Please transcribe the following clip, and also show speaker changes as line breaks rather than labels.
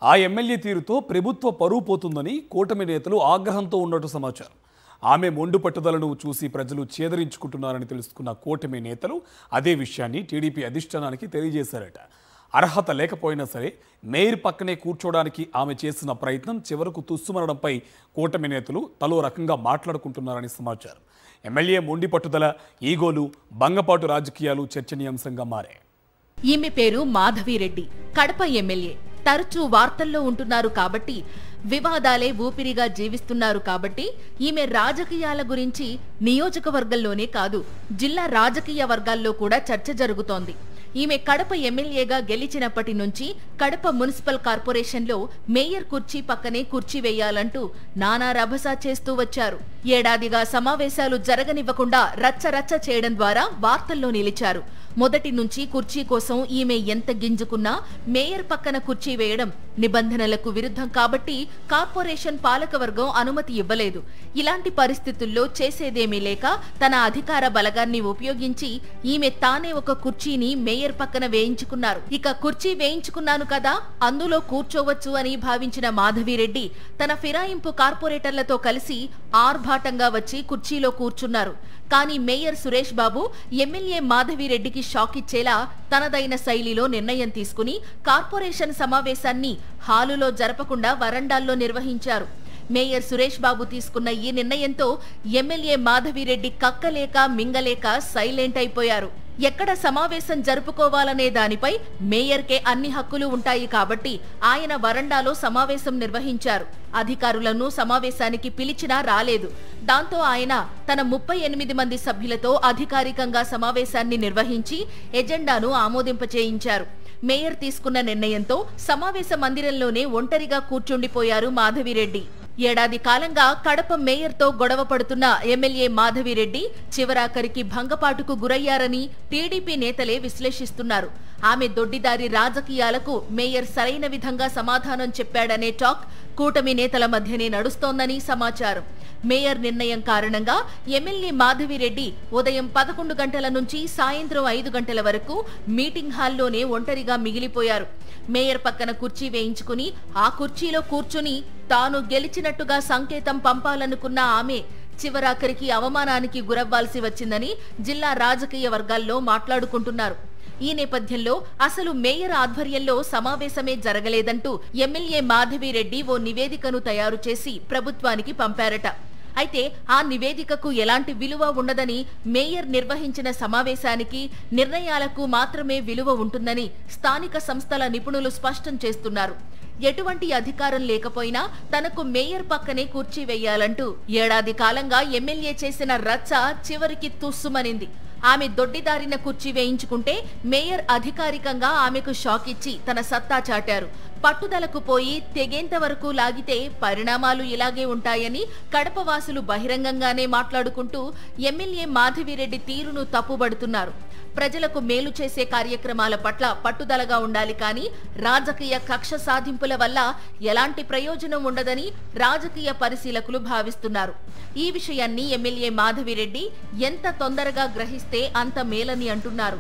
ఆ ఎమ్మెల్యే తీరుతో ప్రభుత్వ పరువు పోతుందని కూటమి నేతలు ఆగ్రహంతో ఉన్నట్టు సమాచారం. ఆమె మొండు పట్టుదలను చూసి ప్రజలు చేదరించుకుంటున్నారని తెలుసుకున్న కూటమి నేతలు అదే విషయాన్ని టీడీపీ అధిష్టానానికి తెలియజేశారట. అర్హత లేకపోయినా సరే మేయర్ పక్కనే కూర్చోవడానికి ఆమె చేసిన ప్రయత్నం చివరకు తుస్సుమనడంపై కూటమి నేతలు తలో రకంగా మాట్లాడుకుంటున్నారని సమాచారం. ఎమ్మెల్యే మొండి పట్టుదల, ఈగోలు, భంగపాటు రాజకీయాలు చర్చనీయాంశంగా మారాయి.
ఈమె పేరు మాధవిరెడ్డి, కడప ఎమ్మెల్యే. తరచూ వార్తల్లో ఉంటున్నారు కాబట్టి, వివాదాలే ఊపిరిగా జీవిస్తున్నారు కాబట్టి ఈమె రాజకీయాల గురించి నియోజకవర్గంలోనే కాదు, జిల్లా రాజకీయ వర్గాల్లో కూడా చర్చ జరుగుతోంది. ఈమె కడప ఎమ్మెల్యేగా గెలిచినప్పటి నుంచి కడప మున్సిపల్ కార్పొరేషన్లో మేయర్ కుర్చీ పక్కనే కుర్చీ వేయాలంటూ నానా రభస చేస్తూ వచ్చారు. ఏడాదిగా సమావేశాలు జరగనివ్వకుండా రచ్చరచ్చ చేయడం ద్వారా వార్తల్లో నిలిచారు. మొదటి నుంచి కుర్చీ కోసం ఈమె ఎంత గింజుకున్నా మేయర్ పక్కన కుర్చీ వేయడం నిబంధనలకు విరుద్ధం కాబట్టి కార్పొరేషన్ పాలకవర్గం అనుమతి ఇవ్వలేదు. ఇలాంటి పరిస్థితుల్లో చేసేదేమీ లేక తన అధికార బలగాన్ని ఉపయోగించి ఈమె తానే ఒక కుర్చీని మేయర్ పక్కన వేయించుకున్నారు. ఇక కుర్చీ వేయించుకున్నాను కదా, అందులో కూర్చోవచ్చు అని భావించిన మాధవిరెడ్డి తన ఫిరాయింపు కార్పొరేటర్లతో కలిసి ఆర్భాటంగా వచ్చి కుర్చీలో కూర్చున్నారు. కానీ mayor Suresh Babu MLA మాధవిరెడ్డికి shock ఇచ్చేలా తనదైన శైలిలో నిర్ణయం తీసుకుని కార్పొరేషన్ సమావేశాన్ని హాలులో జరపకుండా వరండాల్లో నిర్వహించారు. మేయర్ సురేష్ బాబు తీసుకున్న ఈ నిర్ణయంతో ఎమ్మెల్యే మాధవిరెడ్డి కక్కలేక మింగలేక సైలెంట్ అయిపోయారు. ఎక్కడ సమావేశం జరుపుకోవాలనే దానిపై మేయర్కే అన్ని హక్కులు ఉంటాయి కాబట్టి ఆయన వరండాలో సమావేశం నిర్వహించారు. అధికారులను సమావేశానికి పిలిచినా రాలేదు. దాంతో ఆయన తన 38 మంది సభ్యులతో అధికారికంగా సమావేశాన్ని నిర్వహించి ఎజెండాను ఆమోదింపచేయించారు. మేయర్ తీసుకున్న నిర్ణయంతో సమావేశ మందిరంలోనే ఒంటరిగా కూర్చుండిపోయారు మాధవిరెడ్డి. ఏడాది కాలంగా కడప మేయర్తో గొడవ పడుతున్న ఎమ్మెల్యే మాధవిరెడ్డి చివరాఖరికి భంగపాటుకు గురయ్యారని టీడీపీ నేతలే విశ్లేషిస్తున్నారు. ఆమె దొడ్డిదారి రాజకీయాలకు మేయర్ సరైన విధంగా సమాధానం చెప్పాడనే టాక్ కూటమి నేతల మధ్యనే నడుస్తోందని సమాచారం. మేయర్ నిర్ణయం కారణంగా ఎమ్మెల్యే మాధవిరెడ్డి ఉదయం 11 గంటల నుంచి సాయంత్రం 5 గంటల వరకు మీటింగ్ హాల్లోనే ఒంటరిగా మిగిలిపోయారు. మేయర్ పక్కన కుర్చీ వేయించుకుని ఆ కుర్చీలో కూర్చుని తాను గెలిచినట్టుగా సంకేతం పంపాలనుకున్న ఆమె చివరాఖరికి అవమానానికి గురవ్వాల్సి వచ్చిందని జిల్లా రాజకీయ వర్గాల్లో మాట్లాడుకుంటున్నారు. ఈ నేపథ్యంలో అసలు మేయర్ ఆధ్వర్యంలో సమావేశమే జరగలేదంటూ ఎమ్మెల్యే మాధవిరెడ్డి ఓ నివేదికను తయారు చేసి ప్రభుత్వానికి పంపారట. అయితే ఆ నివేదికకు ఎలాంటి విలువ ఉండదని, మేయర్ నిర్వహించిన సమావేశానికి నిర్ణయాలకు మాత్రమే విలువ ఉంటుందని స్థానిక సంస్థల నిపుణులు స్పష్టం చేస్తున్నారు. ఎటువంటి అధికారం లేకపోయినా తనకు మేయర్ పక్కనే కుర్చీ వేయాలంటూ ఏడాది కాలంగా ఎమ్మెల్యే చేసిన రచ్చ చివరికి తుస్సుమనింది. ఆమె దొడ్డిదారిన కుర్చీ వేయించుకుంటే మేయర్ అధికారికంగా ఆమెకు షాక్ ఇచ్చి తన సత్తా చాటారు. పట్టుదలకు పోయి తెగేంత వరకు లాగితే పరిణామాలు ఇలాగే ఉంటాయని కడపవాసులు బహిరంగంగానే మాట్లాడుకుంటూ ఎమ్మెల్యే మాధవిరెడ్డి తీరును తప్పుబడుతున్నారు. ప్రజలకు మేలు చేసే కార్యక్రమాల పట్ల పట్టుదలగా ఉండాలి కానీ రాజకీయ కక్ష సాధింపుల వల్ల ఎలాంటి ప్రయోజనం ఉండదని రాజకీయ పరిశీలకులు భావిస్తున్నారు. ఈ విషయాన్ని ఎమ్మెల్యే మాధవిరెడ్డి ఎంత తొందరగా గ్రహిస్తే అంత మేలని అంటున్నారు.